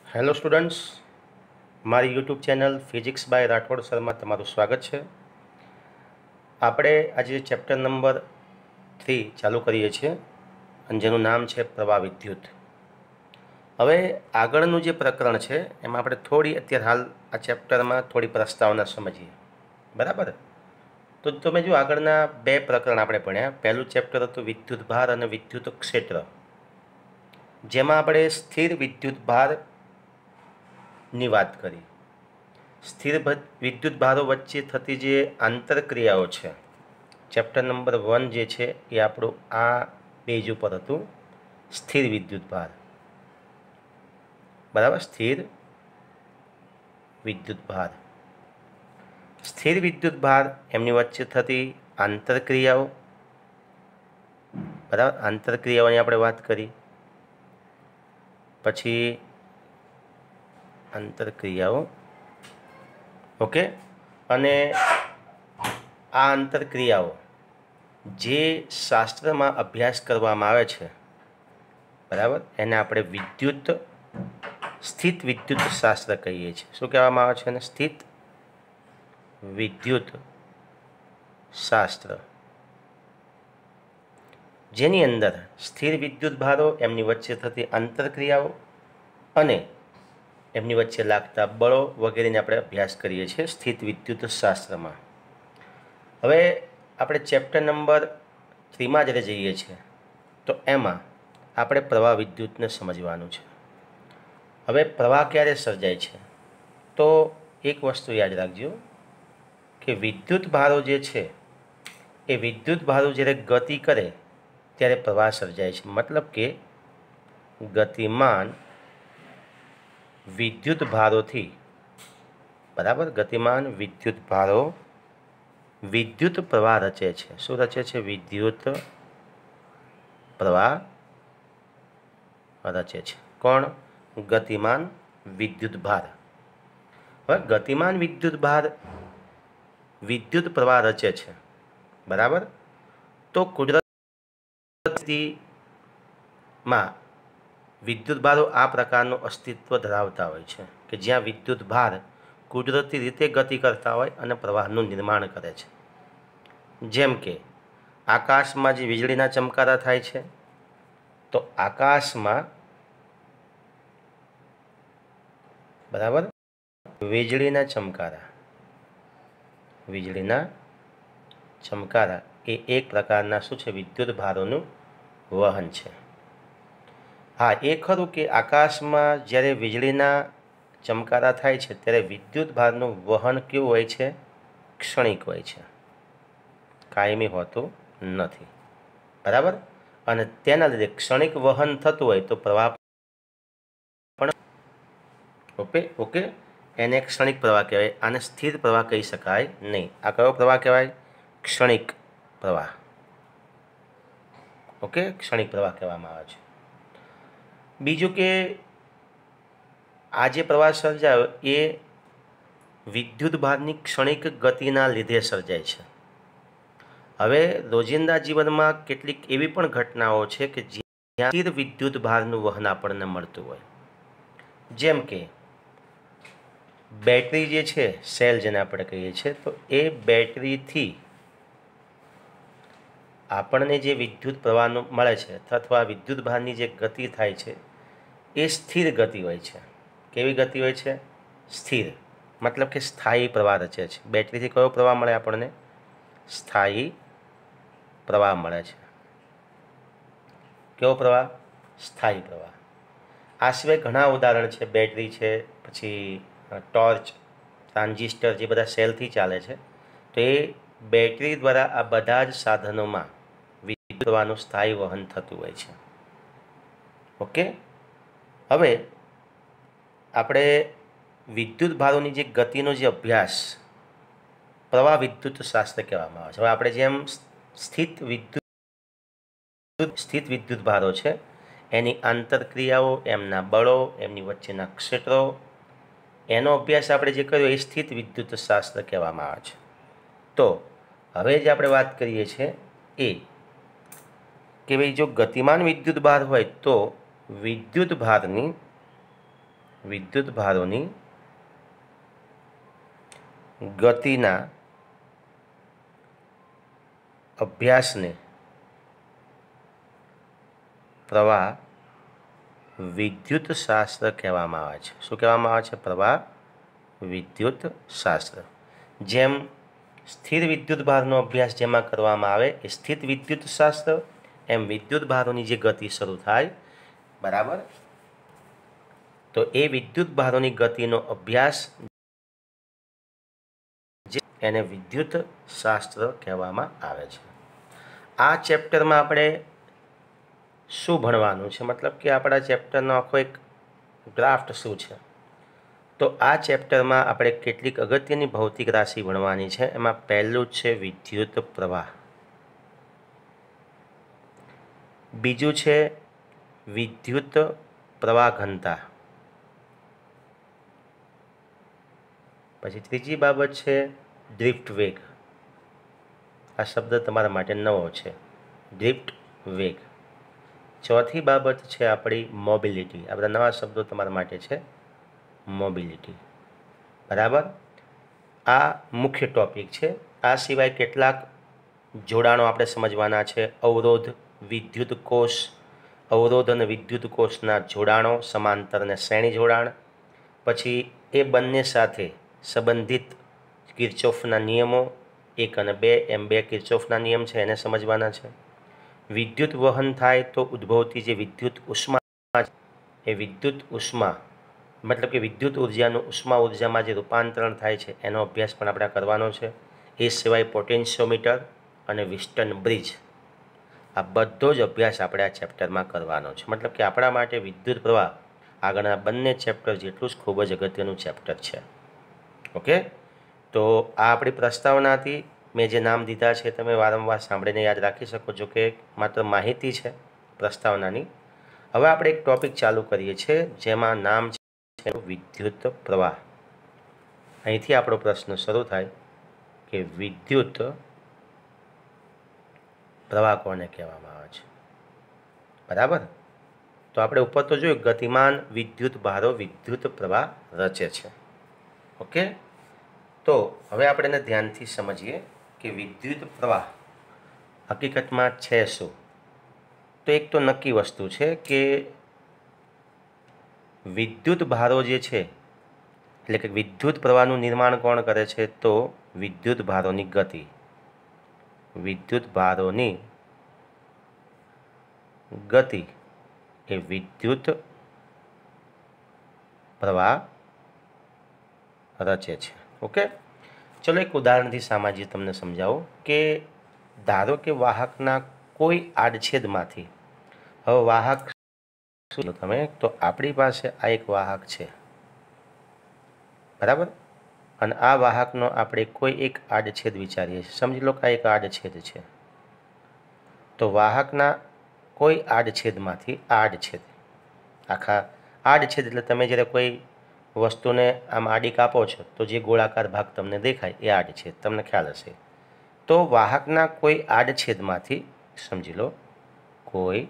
Hello students, મારી YouTube channel physics by Rathod સરમાં તમારું સ્વાગત છે. આપણે આજે ચેપ્ટર નંબર 3 ચાલુ કરીએ છીએ અને જેનું નામ છે પ્રવાહ વિદ્યુત. હવે આગળનું જે પ્રકરણ છે એમાં આપણે થોડી અત્યારે હાલ આ ચેપ્ટરમાં થોડી પ્રસ્તાવના સમજીએ, બરાબર? તો તમે જો આગળના બે પ્રકરણ આપણે ભણ્યા. પહેલું ચેપ્ટર હતું વિદ્યુત ભાર અને વિદ્યુત ક્ષેત્ર, જેમાં આપણે સ્થિર વિદ્યુત ભારની વાત કરી. સ્થિર વિદ્યુત ભારો વચ્ચે થતી જે આંતરક્રિયાઓ છે, ચેપ્ટર નંબર 1 જે છે એ આપણું આ પેજ ઉપર હતું, સ્થિર વિદ્યુત ભાર. બરાબર, સ્થિર વિદ્યુત ભાર. સ્થિર વિદ્યુત ભાર એમની વચ્ચે થતી આંતરક્રિયાઓ, બરાબર, આંતરક્રિયાઓની આપણે વાત કરી. પછી આંતરક્રિયાઓ, ઓકે. અને આ આંતરક્રિયાઓ જે શાસ્ત્રમાં અભ્યાસ કરવામાં આવે છે, બરાબર, એને આપણે સ્થિત વિદ્યુત શાસ્ત્ર કહીએ છીએ. શું કહેવામાં આવે છે એને? સ્થિત વિદ્યુત શાસ્ત્ર, જેની અંદર સ્થિર વિદ્યુત ભારો, એમની વચ્ચે થતી આંતરક્રિયાઓ અને એમની વચ્ચે લાગતા બળો વગેરેને આપણે અભ્યાસ કરીએ છીએ સ્થિત વિદ્યુત શાસ્ત્રમાં. હવે આપણે ચેપ્ટર નંબર 3માં જ્યારે જઈએ છીએ તો એમાં આપણે પ્રવાહ વિદ્યુતને સમજવાનું છે. હવે પ્રવાહ ક્યારે સર્જાય છે? તો એક વસ્તુ યાદ રાખજો કે વિદ્યુત ભારો જે છે એ વિદ્યુત ભારો જ્યારે ગતિ કરે ત્યારે પ્રવાહ સર્જાય છે. મતલબ કે ગતિમાન વિદ્યુત ભારોથી, બરાબર, ગતિમાન વિદ્યુત ભારો વિદ્યુત પ્રવાહ રચે છે. શું રચે છે? વિદ્યુત પ્રવાહ રચે છે. કોણ? ગતિમાન વિદ્યુત ભાર. હવે ગતિમાન વિદ્યુત ભાર વિદ્યુત પ્રવાહ રચે છે, બરાબર. તો કુદરતીમાં વિદ્યુત ભારો આ પ્રકારનું અસ્તિત્વ ધરાવતા હોય છે કે જ્યાં વિદ્યુત ભાર કુદરતી રીતે ગતિ કરતા હોય અને પ્રવાહનું નિર્માણ કરે છે. જેમ કે આકાશમાં જે વીજળીના ચમકારા થાય છે, તો આકાશમાં, બરાબર, વીજળીના ચમકારા એ એક પ્રકારના શું છે? વિદ્યુત ભારોનું વહન છે. હા, એ ખરું કે આકાશમાં જ્યારે વીજળીના ચમકારા થાય છે ત્યારે વિદ્યુત ભારનું વહન કેવું હોય છે? ક્ષણિક હોય છે, કાયમી હોતું નથી, બરાબર. અને તેના લીધે ક્ષણિક વહન થતું હોય તો પ્રવાહ પણ ઓકે એને ક્ષણિક પ્રવાહ કહેવાય. આને સ્થિર પ્રવાહ કહી શકાય નહીં. આ કયો પ્રવાહ કહેવાય? ક્ષણિક પ્રવાહ. ઓકે, ક્ષણિક પ્રવાહ કહેવામાં આવે છે. બીજું કે આ જે પ્રવાહ સર્જાયો એ વિદ્યુત ભારની ક્ષણિક ગતિના લીધે સર્જાય છે. હવે રોજિંદા જીવનમાં કેટલીક એવી પણ ઘટનાઓ છે કે જ્યાં સ્થિર વિદ્યુત ભારનું વહન આપણને મળતું હોય. જેમ કે બેટરી જે છે, સેલ જેને આપણે કહીએ છીએ, તો એ બેટરીથી આપણને જે વિદ્યુત પ્રવાહનું મળે છે અથવા વિદ્યુત ભારની જે ગતિ થાય છે એ સ્થિર ગતિ હોય છે. કેવી ગતિ હોય છે? સ્થિર. મતલબ કે સ્થાયી પ્રવાહ રચે છે. બેટરીથી કયો પ્રવાહ મળે આપણને? સ્થાયી પ્રવાહ મળે છે. કેવો પ્રવાહ? સ્થાયી પ્રવાહ. આ સિવાય ઘણા ઉદાહરણ છે. બેટરી છે, પછી ટોર્ચ, ટ્રાન્ઝિસ્ટર, જે બધા સેલથી ચાલે છે. તો એ બેટરી દ્વારા આ બધા જ સાધનોમાં વિદ્યુત પ્રવાહનું સ્થાયી વહન થતું હોય છે. ઓકે. હવે આપણે વિદ્યુત ભારોની જે ગતિનો જે અભ્યાસ પ્રવાહ વિદ્યુત શાસ્ત્ર કહેવામાં આવે છે. હવે આપણે જેમ સ્થિત વિદ્યુત ભારો છે એની આંતરક્રિયાઓ, એમના બળો, એમની વચ્ચેના ક્ષેત્રો, એનો અભ્યાસ આપણે જે કર્યો એ સ્થિત વિદ્યુત શાસ્ત્ર કહેવામાં આવે છે. તો હવે જે આપણે વાત કરીએ છીએ એ કે ભાઈ જો ગતિમાન વિદ્યુત ભાર હોય તો વિદ્યુત ભારની વિદ્યુત ભારોની ગતિના અભ્યાસને પ્રવાહ વિદ્યુત શાસ્ત્ર કહેવામાં આવે છે. શું કહેવામાં આવે છે? પ્રવાહ વિદ્યુત શાસ્ત્ર. જેમ સ્થિર વિદ્યુત ભારનો અભ્યાસ જેમાં કરવામાં આવે એ સ્થિત વિદ્યુત શાસ્ત્ર, એમ વિદ્યુત ભારોની જે ગતિ શરૂ થાય, બરાબર, તો એ વિદ્યુત ભારોની ગતિનો અભ્યાસ એને વિદ્યુત શાસ્ત્ર કહેવામાં આવે છે. આ ચેપ્ટરમાં આપણે શું ભણવાનું છે? મતલબ કે આપણા ચેપ્ટરનો આખો એક ડ્રાફ્ટ શું છે? તો આ ચેપ્ટરમાં આપણે કેટલીક અગત્યની ભૌતિક રાશિ ભણવાની છે. એમાં પહેલું છે વિદ્યુત પ્રવાહ, બીજું છે વિદ્યુત પ્રવાહ ઘનતા, પછી ત્રીજી બાબત છે ડ્રિફ્ટ વેગ. આ શબ્દ તમારા માટે નવો છે, ડ્રિફ્ટ વેગ. ચોથી બાબત છે આપણી મોબિલિટી. આ બધા નવા શબ્દો તમારા માટે છે, મોબિલિટી. બરાબર, આ મુખ્ય ટોપિક છે. આ સિવાય કેટલાક જોડાણો આપણે સમજવાના છે. અવરોધ, વિદ્યુત કોષ, અવરોધ અને વિદ્યુત કોષના જોડાણો, સમાંતર અને શ્રેણી જોડાણ. પછી એ બંને સાથે સંબંધિત કિર્ચોફના નિયમો 1 અને 2, એમ 2 કિર્ચોફના નિયમ છે, એને સમજવાના છે. વિદ્યુત વહન થાય તો ઉદ્ભવતી જે વિદ્યુત ઉષ્મા, એ વિદ્યુત ઉષ્મા મતલબ કે વિદ્યુત ઉર્જાનું ઉષ્મા ઉર્જામાં જે રૂપાંતરણ થાય છે એનો અભ્યાસ પણ આપણે કરવાનો છે. એ સિવાય પોટેન્શિયોમીટર અને વિસ્ટન બ્રિજ, આ બધો જ અભ્યાસ આપણે આ ચેપ્ટરમાં કરવાનો છે. મતલબ કે આપણા માટે વિદ્યુત પ્રવાહ આગળના બંને ચેપ્ટર જેટલું જ ખૂબ જ અગત્યનું ચેપ્ટર છે. ઓકે, તો આ આપણી પ્રસ્તાવના હતી. મેં જે નામ દીધા છે તમે વારંવાર સાંભળીને યાદ રાખી શકો છો કે માત્ર માહિતી છે પ્રસ્તાવનાની. હવે આપણે એક ટોપિક ચાલુ કરીએ છીએ જેમાં નામ છે વિદ્યુત પ્રવાહ. અહીંથી આપણો પ્રશ્ન શરૂ થાય કે વિદ્યુત પ્રવાહ કોને કહેવામાં આવે છે? બરાબર, તો આપણે ઉપર તો જોયું ગતિમાન વિદ્યુત ભારો વિદ્યુત પ્રવાહ રચે છે. ઓકે, તો હવે આપણે એને ધ્યાનથી સમજીએ કે વિદ્યુત પ્રવાહ હકીકતમાં છે શું. તો એક તો નક્કી વસ્તુ છે કે વિદ્યુત ભારો જે છે, એટલે કે વિદ્યુત પ્રવાહનું નિર્માણ કોણ કરે છે? તો વિદ્યુત ભારોની ગતિ, વિદ્યુત ભારોની ગતિ એ વિદ્યુત પ્રવાહ રચે છે. ઓકે, ચલો એક ઉદાહરણથી સામાજિક તમને સમજાવું કે ધારો કે વાહકના કોઈ આડછેદમાંથી, હવે વાહક શું તમે, તો આપણી પાસે આ એક વાહક છે, બરાબર, અને આ વાહકનો આપણે કોઈ એક આડછેદ વિચારીએ છીએ. સમજી લો કે આ એક આડછેદ છે. તો વાહકના કોઈ આડછેદમાંથી, આડછેદ, આખા આડછેદ એટલે તમે જ્યારે કોઈ વસ્તુને આમ આડી કાપો છો તો જે ગોળાકાર ભાગ તમને દેખાય એ આડછેદ, તમને ખ્યાલ હશે. તો વાહકના કોઈ આડછેદમાંથી, સમજી લો કોઈ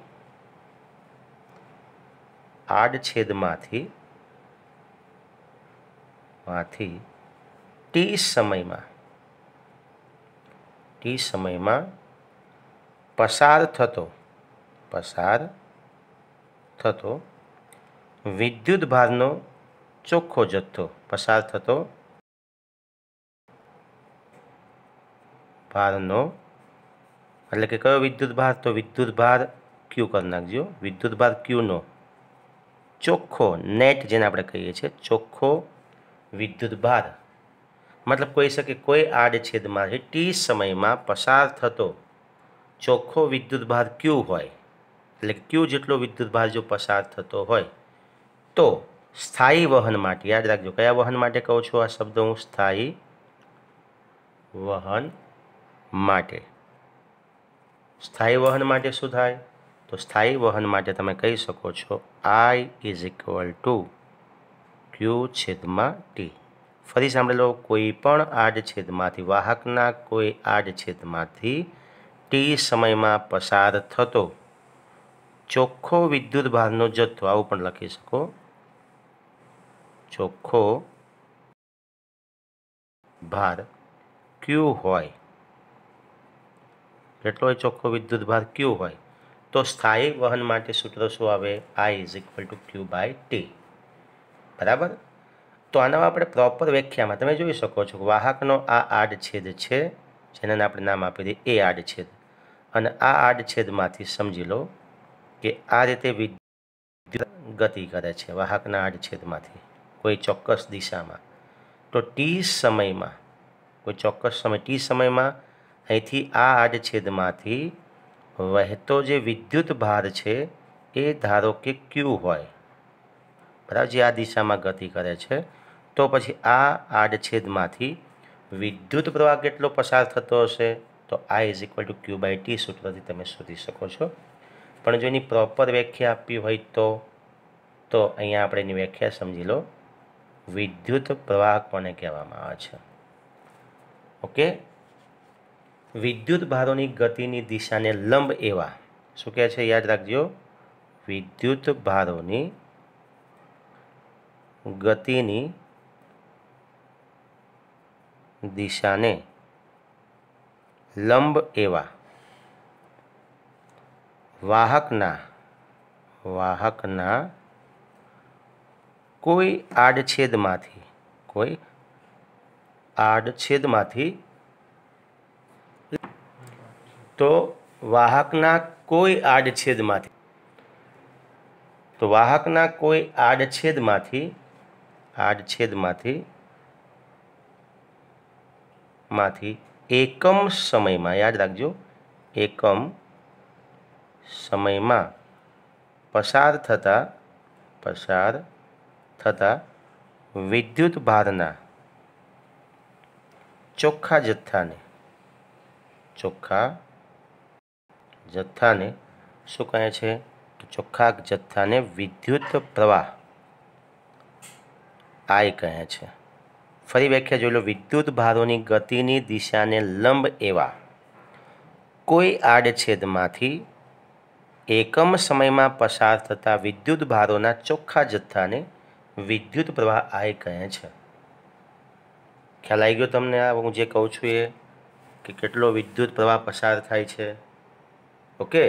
આડછેદમાંથી ટી સમયમાં પસાર થતો વિદ્યુત ભારનો ચોખ્ખો જથ્થો, પસાર થતો ભારનો એટલે કે કયો વિદ્યુત ભાર? તો વિદ્યુત ભાર ક્યુ કરી નાખજો. વિદ્યુત ભાર ક્યુનો ચોખ્ખો, નેટ જેને આપણે કહીએ છીએ, ચોખ્ખો વિદ્યુત ભાર, મતલબ કહી શકે કોઈ આડછેદમાંથી ટી સમયમાં પસાર થતો ચોખ્ખો વિદ્યુત ભાર ક્યુ હોય, એટલે ક્યુ જેટલો વિદ્યુત ભાર જો પસાર થતો હોય તો સ્થાયી વહન માટે, યાદ રાખજો કયા વહન માટે કહું છું આ શબ્દ હું? સ્થાયી વહન માટે. સ્થાયી વહન માટે શું થાય? તો સ્થાયી વહન માટે તમે કહી શકો છો I = Q/T. ફરી સાંભળી લો, કોઈ પણ આડછેદમાંથી, વાહકના કોઈ આડછેદમાંથી ટી સમયમાં પસાર થતો ચોખ્ખો વિદ્યુત ભારનો જથ્થો, આવું પણ લખી શકો, ચોખ્ખો ભાર ક્યુ હોય, કેટલો હોય ચોખ્ખો વિદ્યુત ભાર ક્યુ હોય, તો સ્થાયી વહન માટે સૂત્ર શું આવે? I is equal to Q by T. બરાબર. તો આના આપણે પ્રોપર વ્યાખ્યામાં તમે જોઈ શકો છો વાહકનો આ આડછેદ છે, જેને આપણે નામ આપી દઈએ એ આડછેદ, અને આ આડછેદમાંથી સમજી લો કે આ રીતે વિદ્યુત ગતિ કરે છે વાહકના આડછેદમાંથી કોઈ ચોક્કસ દિશામાં. તો ટી સમયમાં, કોઈ ચોક્કસ સમય ટી સમયમાં અહીંથી આ આડછેદમાંથી વહેતો જે વિદ્યુત ભાર છે એ ધારો કે ક્યુ હોય, બરાબર, જે આ દિશામાં ગતિ કરે છે, તો પછી આ આડછેદમાંથી વિદ્યુત પ્રવાહ કેટલો પસાર થતો હશે? તો I is equal to Q by T સૂત્રથી તમે શોધી શકો છો. પણ જો એની પ્રોપર વ્યાખ્યા આપવી હોય તો અહીંયા આપણે એની વ્યાખ્યા સમજી લો. વિદ્યુત પ્રવાહ કોને કહેવામાં આવે છે? ઓકે, વિદ્યુત ભારોની ગતિની દિશાને લંબ એવા શું કહે છે? યાદ રાખજો, વિદ્યુત ભારોની ગતિની દિશાને લંબ એવા વાહકના કોઈ આડછેદમાંથી તો વાહકના કોઈ આડછેદમાંથી એકમ સમયમાં, યાદ રાખજો, એકમ સમયમાં પસાર થતા વિદ્યુત ભારના ચોખ્ખા જથ્થાને શું કહે છે? ચોખ્ખા જથ્થાને વિદ્યુત પ્રવાહ I કહે છે. ફરી વ્યાખ્યા જોઈ લો. વિદ્યુત ભારોની ગતિની દિશાને લંબ એવા કોઈ આડછેદમાંથી એકમ સમયમાં પસાર થતા વિદ્યુત ભારોના ચોખ્ખા જથ્થાને વિદ્યુત પ્રવાહ I કહે છે. ખ્યાલ આવી ગયો તમને? આ હું જે કહું છું એ કે કેટલો વિદ્યુત પ્રવાહ પસાર થાય છે. ઓકે,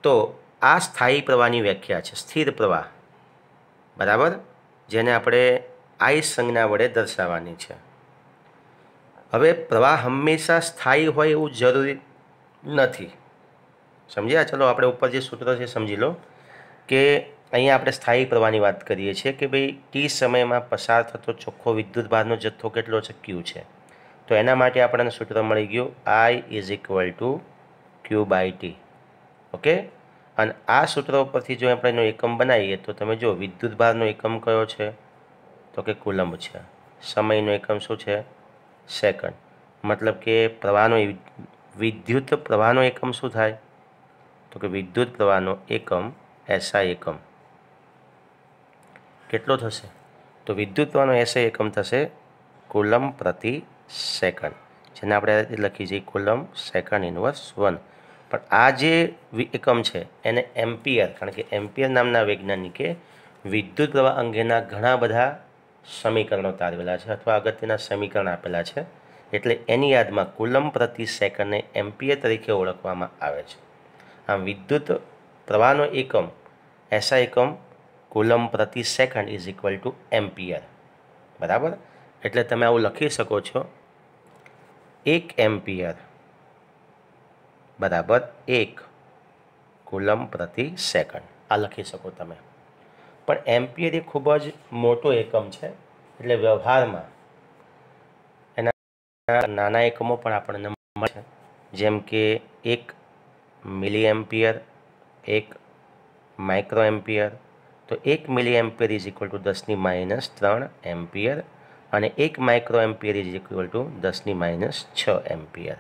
તો આ સ્થાયી પ્રવાહની વ્યાખ્યા છે, સ્થિર પ્રવાહ, બરાબર, જેને આપણે I સંજ્ઞા વડે દર્શાવવાની છે. હવે પ્રવાહ હંમેશા સ્થાયી હોય એવું જરૂરી નથી. સમજ્યા? ચલો આપણે ઉપર જે સૂત્ર છે સમજી લો કે અહીંયા આપણે સ્થાયી પ્રવાહની વાત કરીએ છીએ કે ભાઈ ટી સમયમાં પસાર થતો ચોખ્ખો વિદ્યુત ભારનો જથ્થો કેટલો છે? ક્યુ છે. તો એના માટે આપણને સૂત્ર મળી ગયું I is equal to Q by T. Okay, અને આ સૂત્ર ઉપરથી જો આપણે એનો એકમ બનાવીએ તો તમે જો વિદ્યુત ભારનો એકમ કયો છે? તો કે કુલંબ છે. સમયનો એકમ શું છે? સેકન્ડ. મતલબ કે વિદ્યુત પ્રવાહનો એકમ શું થાય? તો કે વિદ્યુત પ્રવાહનો એકમ SI એકમ કેટલો થશે? તો વિદ્યુત પ્રવાહનો SI એકમ થશે કુલમ પ્રતિ સેકન્ડ, જેને આપણે લખી છીએ કુલમ સેકન્ડ ઇનવર્સ 1. પણ આ જે એકમ છે એને એમ્પિયર, કારણ કે એમ્પિયર નામના વૈજ્ઞાનિકે વિદ્યુત પ્રવાહ અંગેના ઘણા બધા સમીકરણો તારવેલા છે અથવા અગત્યના સમીકરણ આપેલા છે, એટલે એની યાદમાં કુલમ પ્રતિ સેકન્ડને એમ્પિયર તરીકે ઓળખવામાં આવે છે. આમ વિદ્યુત પ્રવાહનો એકમ SI એકમ કુલમ પ્રતિ second is equal two ampere. બરાબર, એટલે તમે આવું લખી શકો છો, 1 એમ્પિયર બરાબર 1 કુલમ પ્રતિ સેકન્ડ. આ લખી શકો તમે. પણ એમ્પિયર એ ખૂબ જ મોટો એકમ છે, એટલે વ્યવહારમાં એના નાના એકમો પણ આપણને મળે છે, જેમ કે 1 મિલી એમ્પિયર, 1 માઇક્રો એમ્પિયર. તો 1 milli ampere is equal to 10⁻³ ampere અને 1 micro ampere is equal to 10⁻6 ampere.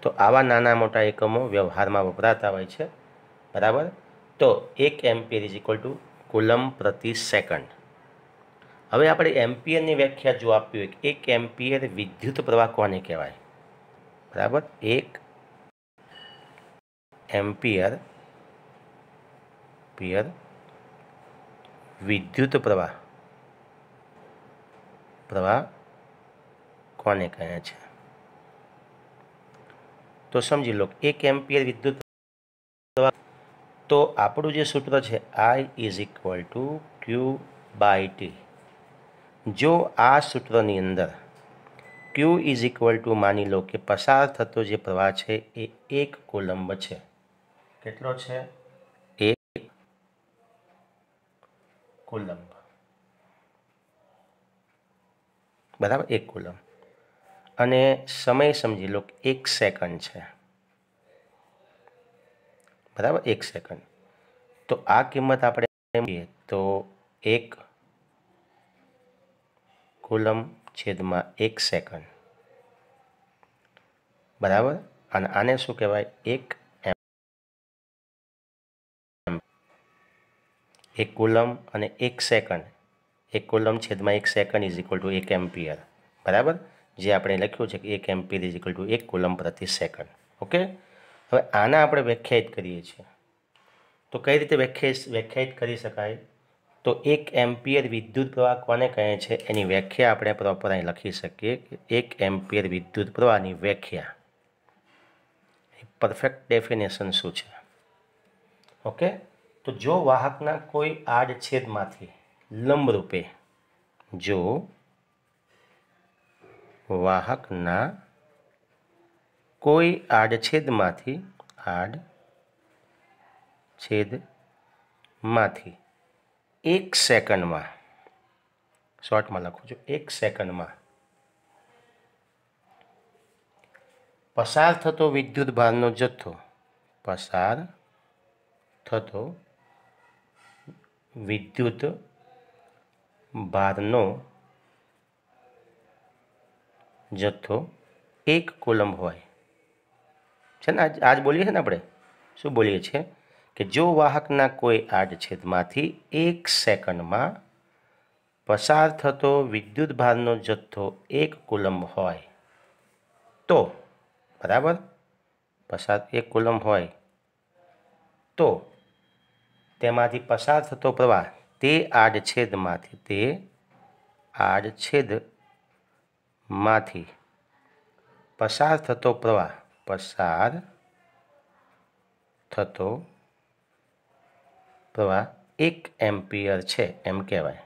તો આવા નાના મોટા એકમો વ્યવહારમાં વપરાતા હોય છે. બરાબર, તો 1 ampere is equal two coulomb પ્રતિ સેકન્ડ. હવે આપણે એમ્પિયરની વ્યાખ્યા જો આપવી હોય, 1 એમ્પિયર વિદ્યુત પ્રવાહ કોને કહેવાય? બરાબર, 1 એમ્પિયર વિદ્યુત પ્રવાહ પ્રવાહ કોને કહે છે? તો સમજી લો 1 એમ્પિયર વિદ્યુત પ્રવાહ, તો આપણું જે સૂત્ર છે I is equal two Q/T. જો આ સૂત્રની અંદર Q ઇઝ ઇક્વલ ટુ માની લો કે પસાર થતો જે પ્રવાહ છે એ 1 કુલંબ છે. કેટલો છે? 1 કુલંબ. બરાબર, 1 કુલંબ. અને સમય સમજી લો કે 1 સેકન્ડ છે. બરાબર, 1 સેકન્ડ. તો આ કિંમત આપણે એમ તો 1 કુલંબ છેદમાં 1 સેકન્ડ. બરાબર, અને આને શું કહેવાય? 1 કુલંબ અને 1 સેકન્ડ. 1 કુલંબ છેદમાં 1 second is equal two 1 ampere. બરાબર, જે આપણે લખ્યું છે કે 1 ampere is equal two 1 coulomb પ્રતિ સેકન્ડ. ઓકે, હવે આના આપણે વ્યાખ્યાયિત કરીએ છીએ. તો કઈ રીતે વ્યાખ્યાયિત કરી શકાય? તો 1 એમ્પિયર વિદ્યુત પ્રવાહ કોને કહે છે એની વ્યાખ્યા આપણે પ્રોપર અહીં લખી શકીએ કે 1 એમ્પિયર વિદ્યુત પ્રવાહની વ્યાખ્યા, પરફેક્ટ ડેફિનેશન શું છે? ઓકે, તો જો વાહકના કોઈ આડછેદમાંથી લંબરૂપે, જો વાહકના કોઈ આડછેદમાંથી 1 સેકન્ડમાં, શોર્ટમાં લખું છું, 1 સેકન્ડમાં પસાર થતો વિદ્યુત ભારનો જથ્થો, પસાર થતો વિદ્યુત ભારનો જથ્થો 1 કુલંબ હોય છે ને. આજ બોલીએ છીએ ને આપણે, શું બોલીએ છીએ કે જો વાહકના કોઈ આડછેદમાંથી 1 સેકન્ડમાં પસાર થતો વિદ્યુત ભારનો જથ્થો 1 કુલંબ હોય તો, બરાબર, પસાર 1 કુલંબ હોય તો તેમાંથી પસાર થતો પ્રવાહ તે આડછેદમાંથી પસાર થતો પ્રવાહ 1 એમ્પિયર છે એમ કહેવાય.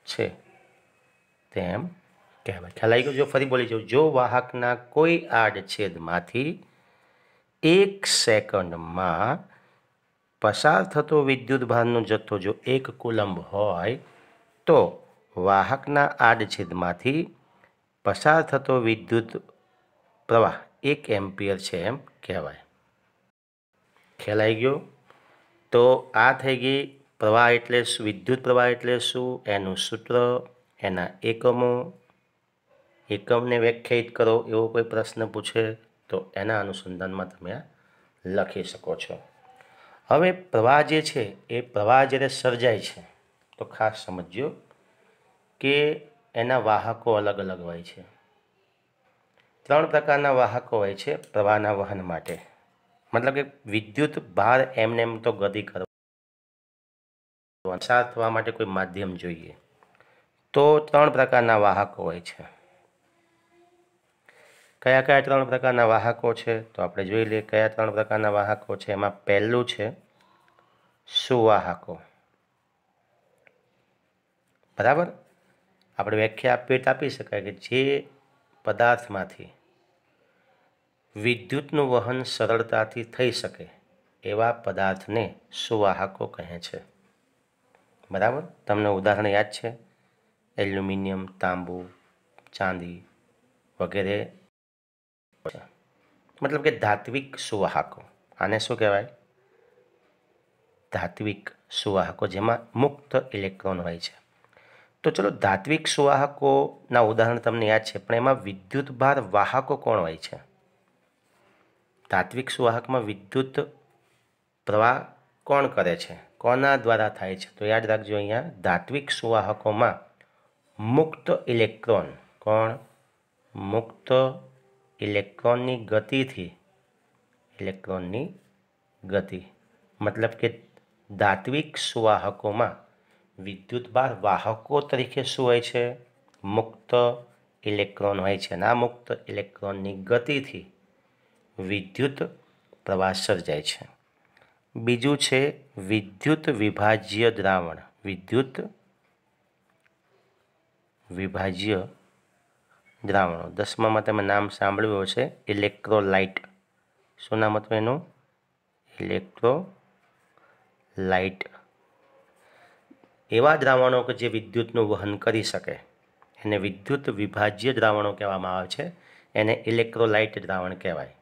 છે તેમ કહેવાય. ખ્યાલ આવી ગયો? જો ફરી બોલી જાઉં, જો વાહકના કોઈ આડછેદમાંથી 1 સેકન્ડમાં પસાર થતો વિદ્યુત ભારનો જથ્થો જો 1 કુલંબ હોય તો વાહકના આડછેદમાંથી પસાર થતો વિદ્યુત પ્રવાહ 1 એમ્પિયર છે એમ કહેવાય. ખ્યાલ આવી ગયો? તો આ થઈ ગઈ પ્રવાહ એટલે શું, વિદ્યુત પ્રવાહ એટલે શું, એનું સૂત્ર, એના એકમો. એકમને વ્યાખ્યાયિત કરો એવો કોઈ પ્રશ્ન પૂછે તો એના અનુસંધાનમાં તમે લખી શકો છો. હવે પ્રવાહ જે છે એ પ્રવાહ જ્યારે સર્જાય છે તો ખાસ સમજજો કે એના વાહકો અલગ અલગ હોય છે. 3 પ્રકારના વાહકો હોય છે પ્રવાહના વહન માટે. મતલબ કે વિદ્યુત ભાર એમને એમ તો ગતિ કરવા, પસાર થવા માટે કોઈ માધ્યમ જોઈએ. તો 3 પ્રકારના વાહકો હોય છે. કયા કયા 3 પ્રકારના વાહકો છે તો આપણે જોઈ લઈએ કયા 3 પ્રકારના વાહકો છે. એમાં પહેલું છે સુવાહકો. બરાબર, આપણે વ્યાખ્યા આપી શકાય કે જે પદાર્થમાંથી વિદ્યુતનું વહન સરળતાથી થઈ શકે એવા પદાર્થને સુવાહકો કહે છે. બરાબર, તમને ઉદાહરણ યાદ છે? એલ્યુમિનિયમ, તાંબુ, ચાંદી વગેરે. મતલબ કે ધાત્વિક સુવાહકો. આને શું કહેવાય? ધાત્વિક સુવાહકો, જેમાં મુક્ત ઇલેક્ટ્રોન હોય છે. તો ચલો, ધાત્વિક સુવાહકોના ઉદાહરણ તમને યાદ છે, પણ એમાં વિદ્યુત ભાર વાહકો કોણ હોય છે? ધાત્વિક સુવાહકમાં વિદ્યુત પ્રવાહ કોણ કરે છે, કોના દ્વારા થાય છે? તો યાદ રાખજો, અહીંયા ધાત્વિક સુવાહકોમાં મુક્ત ઇલેક્ટ્રોન, કોણ? મુક્ત ઇલેક્ટ્રોનની ગતિથી, ઇલેક્ટ્રોનની ગતિ, મતલબ કે ધાત્વિક સુવાહકોમાં વિદ્યુતભાર વાહકો તરીકે શું હોય છે? મુક્ત ઇલેક્ટ્રોન હોય છે. અને આ મુક્ત ઇલેક્ટ્રોનની ગતિથી વિદ્યુત પ્રવાહ સર્જાય છે. બીજું છે વિદ્યુત વિભાજ્ય દ્રાવણ. વિદ્યુત વિભાજ્ય દ્રાવણો 10મામાં તમે નામ સાંભળ્યું હશે, ઇલેક્ટ્રોલાઇટ. શું નામ હતું એનું? ઇલેક્ટ્રોલાઇટ. એવા દ્રાવણો કે જે વિદ્યુતનું વહન કરી શકે એને વિદ્યુત વિભાજ્ય દ્રાવણો કહેવામાં આવે છે. એને ઇલેક્ટ્રોલાઇટ દ્રાવણ કહેવાય.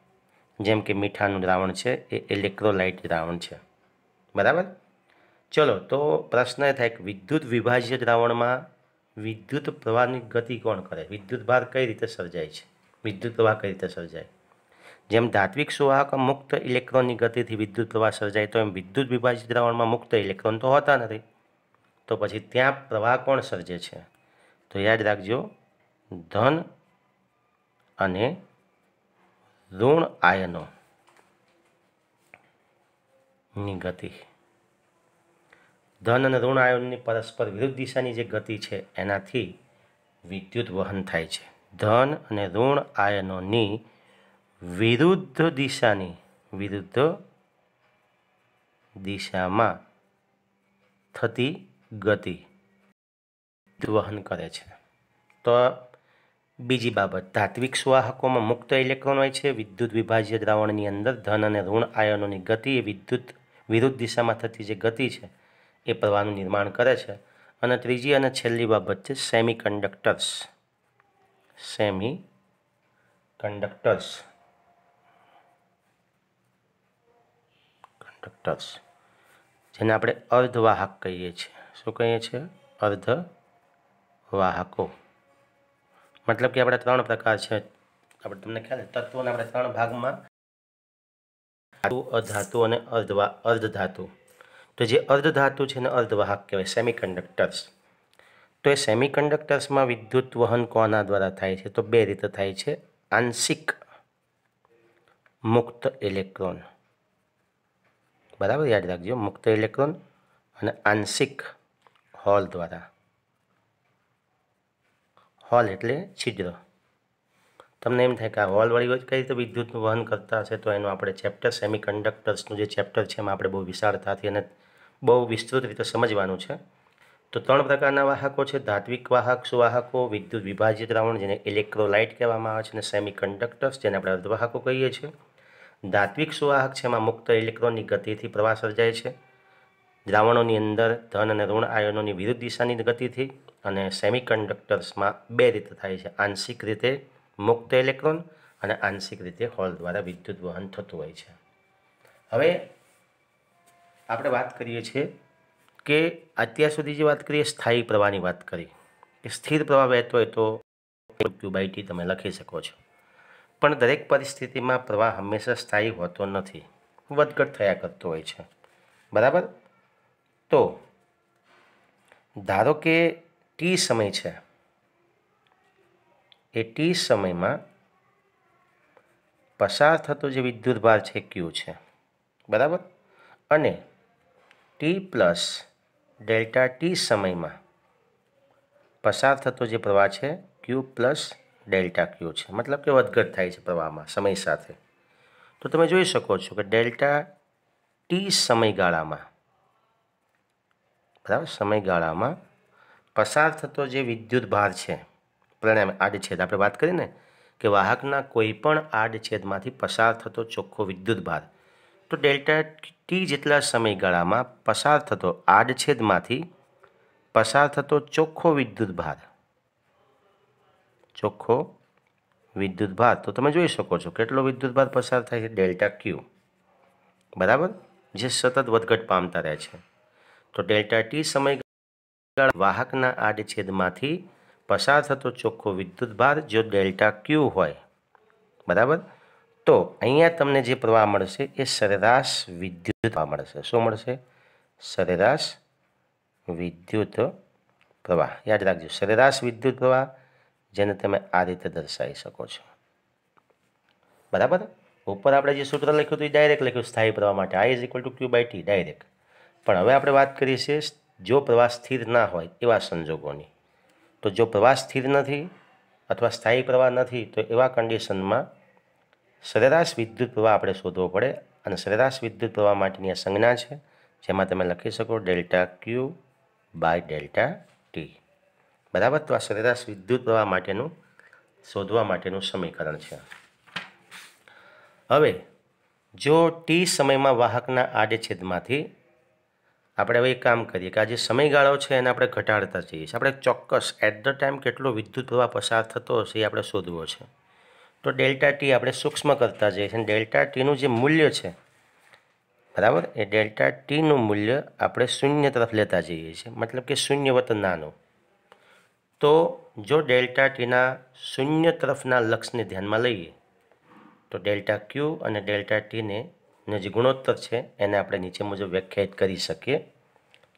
જેમ કે મીઠાનું દ્રાવણ છે એ ઇલેક્ટ્રોલાઇટ દ્રાવણ છે. બરાબર. ચલો, તો પ્રશ્ન એ થાય કે વિદ્યુત વિભાજ્ય દ્રાવણમાં વિદ્યુત પ્રવાહની ગતિ કોણ કરે? વિદ્યુત ભાર કઈ રીતે સર્જાય છે? વિદ્યુત પ્રવાહ કઈ રીતે સર્જાય? જેમ ધાત્વિક સુવાહક મુક્ત ઇલેક્ટ્રોનની ગતિથી વિદ્યુત પ્રવાહ સર્જાય, તો એમ વિદ્યુત વિભાજિત દ્રાવણમાં મુક્ત ઇલેક્ટ્રોન તો હોતા નથી. તો પછી ત્યાં પ્રવાહ કોણ સર્જે છે? તો યાદ રાખજો, ધન અને ઋણ આયનોની ગતિ. ધન અને ઋણ આયનોની પરસ્પર વિરુદ્ધ દિશાની જે ગતિ છે એનાથી વિદ્યુત વહન થાય છે. ધન અને ઋણ આયનોની વિરુદ્ધ દિશામાં થતી ગતિ વહન કરે છે. તો બીજી બાબત, ધાત્વિક સુવાહકોમાં મુક્ત ઇલેક્ટ્રોન હોય છે. વિદ્યુત વિભાજ્ય દ્રાવણની અંદર ધન અને ઋણ આયનોની ગતિ એ વિરુદ્ધ દિશામાં થતી જે ગતિ છે એ પ્રવાહનું નિર્માણ કરે છે. અને ત્રીજી અને છેલ્લી બાબત છે સેમિકન્ડક્ટર્સ. જેને આપણે અર્ધવાહક કહીએ છીએ. શું કહીએ છીએ? અર્ધવાહકો. મતલબ કે આપણે 3 પ્રકાર છે. આપણે તમને ખ્યાલ છે, તત્વોને આપણે 3 ભાગમાં, ધાતુ, અધાતુ અને અર્ધધાતુ. તો જે અર્ધધાતુ છે એને અર્ધવાહક કહેવાય, સેમિકન્ડક્ટર્સ. તો એ સેમિકન્ડક્ટર્સમાં વિદ્યુત વહન કોના દ્વારા થાય છે? તો 2 રીતે થાય છે. આંશિક મુક્ત ઇલેક્ટ્રોન. બરાબર, યાદ રાખજો, મુક્ત ઇલેક્ટ્રોન અને આંશિક હોલ દ્વારા. હોલ એટલે છિદ્ર. તમને એમ થાય કે આ હોલવાળી કઈ રીતે વિદ્યુતનું વહન કરતા હશે? તો એનું આપણે ચેપ્ટર સેમિકન્ડક્ટર્સનું જે ચેપ્ટર છે એમાં આપણે બહુ વિશાળતાથી અને બહુ વિસ્તૃત રીતે સમજવાનું છે. તો 3 પ્રકારના વાહકો છે: ધાત્વિક વાહક સુવાહકો, વિદ્યુત વિભાજ્ય દ્રાવણ જેને ઇલેક્ટ્રોલાઇટ કહેવામાં આવે છે, અને સેમિકન્ડક્ટર્સ જેને આપણે અર્ધવાહકો કહીએ છીએ. ધાત્વિક સુવાહક છે એમાં મુક્ત ઇલેક્ટ્રોનની ગતિથી પ્રવાહ સર્જાય છે દ્રાવણોની અંદર ધન અને ઋણ આયનોની વિરુદ્ધ દિશાની ગતિથી. અને સેમિકન્ડક્ટર્સમાં 2 રીતે થાય છે: આંશિક રીતે મુક્ત ઇલેક્ટ્રોન અને આંશિક રીતે હોલ દ્વારા વિદ્યુત વહન થતું હોય છે. હવે આપણે વાત કરીએ છીએ કે અત્યાર સુધી જે વાત કરીએ સ્થાયી પ્રવાહની વાત કરી, કે સ્થિર પ્રવાહ વહેતો હોય તો Q/T તમે લખી શકો છો. પણ દરેક પરિસ્થિતિમાં પ્રવાહ હંમેશા સ્થાયી હોતો નથી, વધઘટ થયા કરતો હોય છે. બરાબર. તો ધારો કે ટી સમય છે, એ ટી સમયમાં પસાર થતો જે વિદ્યુતભાર છે Q છે. બરાબર. અને ટી પ્લસ ડેલ્ટા ટી સમયમાં પસાર થતો જે પ્રવાહ છે Q પ્લસ ડેલ્ટા Q છે. મતલબ કે વધઘટ થાય છે પ્રવાહમાં સમય સાથે. તો તમે જોઈ શકો છો કે ડેલ્ટા ટી સમયગાળામાં પસાર થતો જે વિદ્યુતભાર છે, પરિણામે આડછેદ, આપણે વાત કરી ને કે વાહકના કોઈ પણ આડછેદમાંથી પસાર થતો ચોખ્ખો વિદ્યુતભાર, તો ડેલ્ટા ટી જેટલા સમયગાળામાં પસાર થતો આડછેદમાંથી પસાર થતો ચોખ્ખો વિદ્યુતભાર, તો તમે જોઈ શકો છો કેટલો વિદ્યુતભાર પસાર થાય છે, ડેલ્ટા Q. બરાબર, જે સતત વધઘટ પામતા રહે છે. તો ડેલ્ટા ટી સમયગાળા વાહકના આડછેદમાંથી પસાર થતો ચોખ્ખો વિદ્યુતભાર જો ડેલ્ટા Q હોય, બરાબર, તો અહીંયા તમને જે પ્રવાહ મળશે એ સરેરાશ વિદ્યુત પ્રવાહ મળશે. શું મળશે? સરેરાશ વિદ્યુત પ્રવાહ. યાદ રાખજો, સરેરાશ વિદ્યુત પ્રવાહ, જેને તમે આ રીતે દર્શાવી શકો છો. બરાબર. ઉપર આપણે જે સૂત્ર લખ્યું હતું એ ડાયરેક્ટ લખ્યું સ્થાયી પ્રવાહ માટે, I = Q/T ડાયરેક્ટ. પણ હવે આપણે વાત કરીએ છીએ જો પ્રવાહ સ્થિર ના હોય એવા સંજોગોની. તો જો પ્રવાહ સ્થિર નથી અથવા સ્થાયી પ્રવાહ નથી તો એવા કન્ડિશનમાં સરેરાશ વિદ્યુત પ્રવાહ આપણે શોધવો પડે અને સરેરાશ વિદ્યુત પ્રવાહ માટેની આ સંજ્ઞા છે જેમાં તમે લખી શકો delta Q by delta T. બરાબર. તો આ સરેરાશ વિદ્યુત પ્રવાહ માટેનું શોધવા માટેનું સમીકરણ છે. હવે જો ટી સમયમાં વાહકના આડછેદમાંથી આપણે હવે એક કામ કરીએ કે આ જે સમયગાળો છે એને આપણે ઘટાડતા જઈએ છીએ. આપણે ચોક્કસ એટ ધ ટાઈમ કેટલો વિદ્યુત પ્રવાહ પસાર થતો હશે એ આપણે શોધવો છે. તો ડેલ્ટા ટી આપણે સૂક્ષ્મ કરતા જઈએ છીએ અને ડેલ્ટા ટીનું જે મૂલ્ય છે, બરાબર, એ ડેલ્ટા ટીનું મૂલ્ય આપણે શૂન્ય તરફ લેતા જઈએ છીએ, મતલબ કે શૂન્ય વત્તા નાનું. તો જો ડેલ્ટા ટીના શૂન્ય તરફના લક્ષને ધ્યાનમાં લઈએ તો ડેલ્ટા ક્યુ અને ડેલ્ટા ટીને જે ગુણોત્તર છે એને આપણે નીચે મુજબ વ્યાખ્યાયિત કરી શકીએ.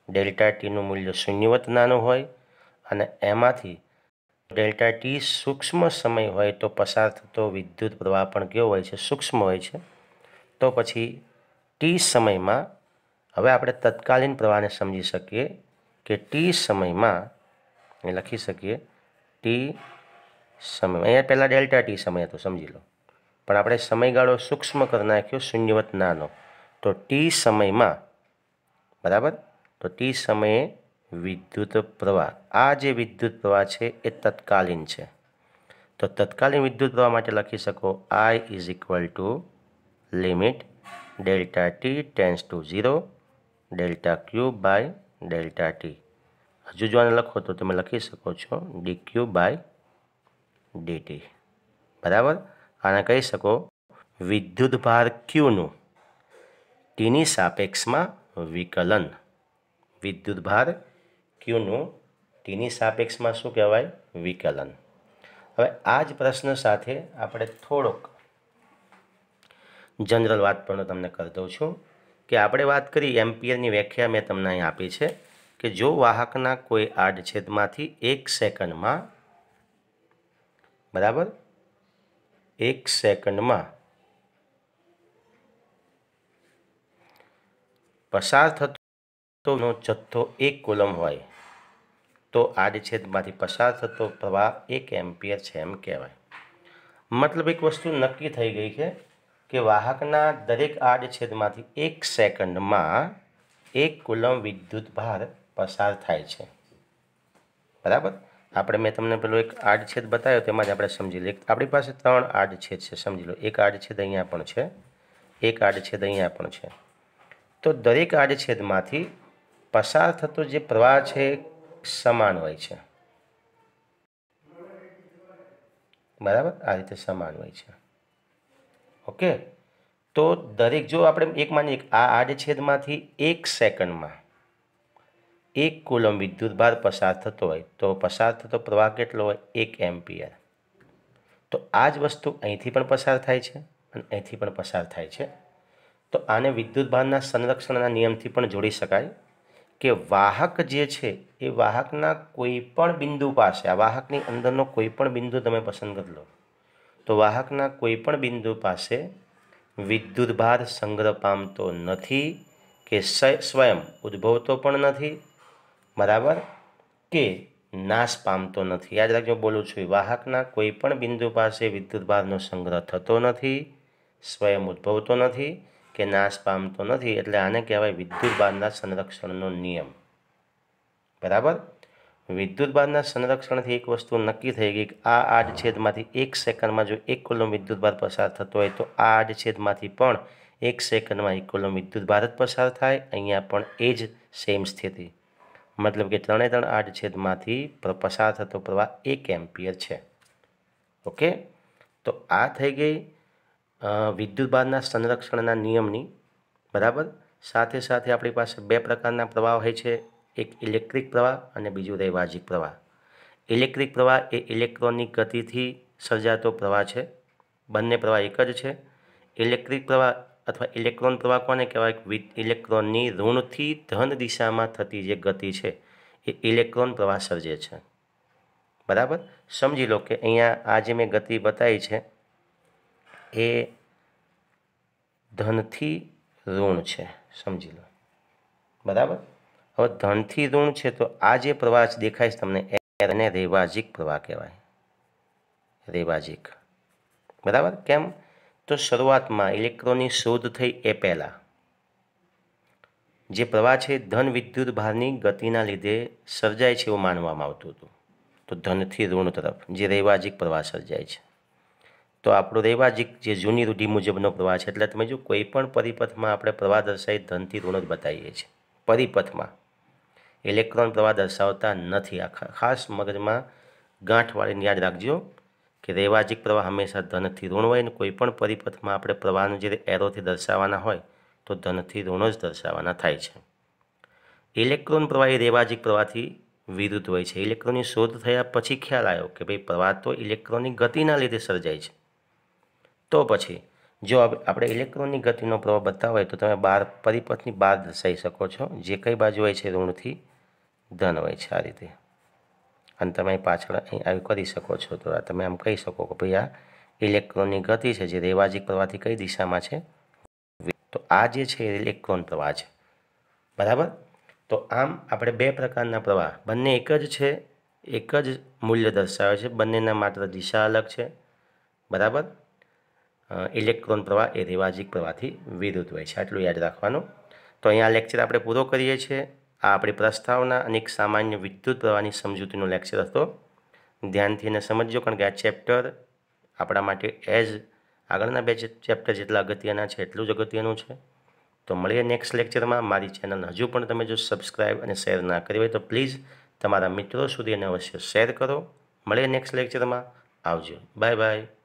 ડેલ્ટા ટીનું મૂલ્ય શૂન્ય વત્તા નાનું હોય અને એમાંથી ડેલ્ટા ટી સૂક્ષ્મ સમય હોય તો પસાર થતો વિદ્યુત પ્રવાહ પણ કેવો હોય છે? સૂક્ષ્મ હોય છે. તો પછી ટી સમયમાં હવે આપણે તત્કાલીન પ્રવાહને સમજી શકીએ કે ટી સમયમાં એ લખી શકીએ ટી સમય. અહીંયા પહેલાં ડેલ્ટા ટી સમય હતો, સમજી લો, પણ આપણે સમયગાળો સૂક્ષ્મ કરી નાખ્યો શૂન્યવત નાનો. તો ટી સમયમાં, બરાબર, તો ટી સમયે વિદ્યુત પ્રવાહ, આ જે વિદ્યુત પ્રવાહ છે એ તત્કાલીન છે. તો તત્કાલીન વિદ્યુત પ્રવાહ માટે લખી શકો I is equal to limit delta T tends to 0 delta Q by delta T. હજુ જો આને લખો તો તમે લખી શકો છો dq બાય dt. બરાબર. આને કહી શકો વિદ્યુત ભાર ક્યુનું ટીની સાપેક્ષમાં વિકલન. વિદ્યુત ભાર ક્યુનું ટીની સાપેક્ષમાં શું કહેવાય? વિકલન. હવે આ જ પ્રશ્ન સાથે આપણે થોડોક જનરલ વાત પણ તમને કરી દઉં છું કે આપણે વાત કરી એમ્પિયરની વ્યાખ્યા મેં તમને અહીં આપી છે કે જો વાહકના કોઈ આડછેદમાંથી 1 સેકન્ડમાં, બરાબર, 1 સેકન્ડમાં પસાર થતો જથ્થો 1 કુલમ હોય તો આડછેદમાંથી પસાર થતો પ્રવાહ 1 એમ્પિયર છે એમ કહેવાય. મતલબ એક વસ્તુ નક્કી થઈ ગઈ છે કે વાહકના દરેક આડછેદમાંથી 1 સેકન્ડમાં 1 કુલમ વિદ્યુત ભાર પસાર થાય છે. બરાબર. આપણે મેં તમને પેલો એક આડછેદ બતાવ્યો તેમાં જ આપણે સમજી લઈએ. આપણી પાસે 3 આડછેદ છે, સમજી લો. એક આડછેદ અહીંયા પણ છે, એક આડછેદ અહીંયા પણ છે. તો દરેક આડછેદમાંથી પસાર થતો જે પ્રવાહ છે સમાન હોય છે. બરાબર, આ રીતે સમાન હોય છે. ઓકે. તો દરેક, જો આપણે એક માનીએ આ આડછેદમાંથી 1 સેકન્ડમાં 1 કુલમ વિદ્યુત ભાર પસાર થતો હોય તો પસાર થતો પ્રવાહ કેટલો હોય? 1 એમ્પિયર. તો આ જ વસ્તુ અહીંથી પણ પસાર થાય છે અને અહીંથી પણ પસાર થાય છે. તો આને વિદ્યુત ભારના સંરક્ષણના નિયમથી પણ જોડી શકાય કે વાહક જે છે એ વાહકના કોઈ પણ બિંદુ પાસે, આ વાહકની અંદરનો કોઈ પણ બિંદુ તમે પસંદ કરી લો, તો વાહકના કોઈ પણ બિંદુ પાસે વિદ્યુત ભાર સંગ્રહ પામતો નથી કે સ્વયં ઉદ્ભવતો પણ નથી, બરાબર, કે નાશ પામતો નથી. યાદ રાખજો, બોલું છું, વાહકના કોઈ પણ બિંદુ પાસે વિદ્યુત ભારનો સંગ્રહ થતો નથી, સ્વયં ઉદ્ભવતો નથી કે નાશ પામતો નથી. એટલે આને કહેવાય વિદ્યુત ભારના સંરક્ષણનો નિયમ. બરાબર. વિદ્યુત ભારના સંરક્ષણથી એક વસ્તુ નક્કી થઈ ગઈ કે આ આડછેદમાંથી 1 સેકન્ડમાં જો 1 કુલમ વિદ્યુત ભાર પસાર થતો હોય તો આ આડછેદમાંથી પણ 1 સેકન્ડમાં 1 કુલમ વિદ્યુત ભાર જ પસાર થાય. અહીંયા પણ એ જ સેમ સ્થિતિ, મતલબ કે 3 આડછેદમાંથી પસાર થતો પ્રવાહ 1 એમ્પિયર છે. ઓકે. તો આ થઈ ગઈ વિદ્યુત ભારના સંરક્ષણના નિયમની. બરાબર. સાથે સાથે આપણી પાસે 2 પ્રકારના પ્રવાહ હોય છે, એક ઇલેક્ટ્રિક પ્રવાહ અને બીજું રૈવાજિક પ્રવાહ. ઇલેક્ટ્રિક પ્રવાહ એ ઇલેક્ટ્રોનની ગતિથી સર્જાતો પ્રવાહ છે. બંને પ્રવાહ એક જ છે. ઇલેક્ટ્રિક પ્રવાહ અથવા ઇલેક્ટ્રોન પ્રવાહ કોને કહેવાય? ઇલેક્ટ્રોનની ઋણથી ધન દિશામાં થતી જે ગતિ છે એ ઇલેક્ટ્રોન પ્રવાહ સર્જે છે. બરાબર. સમજી લો કે અહીંયા આ જે મેં ગતિ બતાવી છે એ ધનથી ઋણ છે, સમજી લો. બરાબર. હવે ધનથી ઋણ છે તો આ જે પ્રવાહ દેખાય છે તમને એને રેવાજિક પ્રવાહ કહેવાય. રેવાજિક. બરાબર. કેમ? તો શરૂઆતમાં ઇલેક્ટ્રોનની શોધ થઈ એ પહેલાં જે પ્રવાહ છે ધન વિદ્યુત ભારની ગતિના લીધે સર્જાય છે એવું માનવામાં આવતું હતું. તો ધનથી ઋણ તરફ જે રેવાજિક પ્રવાહ સર્જાય છે. તો આપણો રેવાજિક જે જૂની રૂઢિ મુજબનો પ્રવાહ છે, એટલે તમે જો કોઈ પણ પરિપથમાં આપણે પ્રવાહ દર્શાવી ધનથી ઋણ જ બતાવીએ છીએ. પરિપથમાં ઇલેક્ટ્રોન પ્રવાહ દર્શાવતા નથી. આ ખાસ મગજમાં ગાંઠ વાળીને યાદ રાખજો કે રેવાજિક પ્રવાહ હંમેશા ધનથી ઋણ હોય, ને કોઈ પણ પરિપથમાં આપણે પ્રવાહનું જે એરોથી દર્શાવવાના હોય તો ધનથી ઋણ જ દર્શાવવાના થાય છે. ઇલેક્ટ્રોન પ્રવાહ એ રેવાજિક પ્રવાહથી વિરુદ્ધ હોય છે. ઇલેક્ટ્રોનની શોધ થયા પછી ખ્યાલ આવ્યો કે ભાઈ પ્રવાહ તો ઇલેક્ટ્રોનની ગતિના લીધે સર્જાય છે. તો પછી જો આપણે ઇલેક્ટ્રોનની ગતિનો પ્રવાહ બતાવો હોય તો તમે બહાર પરિપથની બહાર દર્શાવી શકો છો. જે કઈ બાજુ હોય છે ઋણથી ધન હોય છે આ રીતે. અને તમે પાછળ અહીં આવી કરી શકો છો. તો તમે આમ કહી શકો કે ભાઈ આ ઇલેક્ટ્રોનની ગતિ છે જે રેવાજિક પ્રવાહથી કઈ દિશામાં છે. તો આ જે છે ઇલેક્ટ્રોન પ્રવાહ છે. બરાબર. તો આમ આપણે બે પ્રકારના પ્રવાહ, બંને એક જ છે, એક જ મૂલ્ય દર્શાવે છે, બંનેના માત્ર દિશા અલગ છે. બરાબર. ઇલેક્ટ્રોન પ્રવાહ એ રેવાજિક પ્રવાહથી વિરુદ્ધ હોય છે. આટલું યાદ રાખવાનું. તો અહીંયા લેક્ચર આપણે પૂરો કરીએ છીએ. આ આપણી પ્રસ્તાવના અને એક સામાન્ય વિદ્યુત પ્રવાહની સમજૂતીનો લેક્ચર હતો. ધ્યાનથી એને સમજજો, કારણ કે આ ચેપ્ટર આપણા માટે આગળના બે ચેપ્ટર જેટલા અગત્યના છે એટલું જ અગત્યનું છે. તો મળીએ નેક્સ્ટ લેક્ચરમાં. મારી ચેનલ હજુ પણ તમે જો સબસ્ક્રાઈબ અને શેર ના કરી હોય તો પ્લીઝ તમારા મિત્રો સુધી એને અવશ્ય શેર કરો. મળીએ નેક્સ્ટ લેક્ચરમાં. આવજો. Bye bye.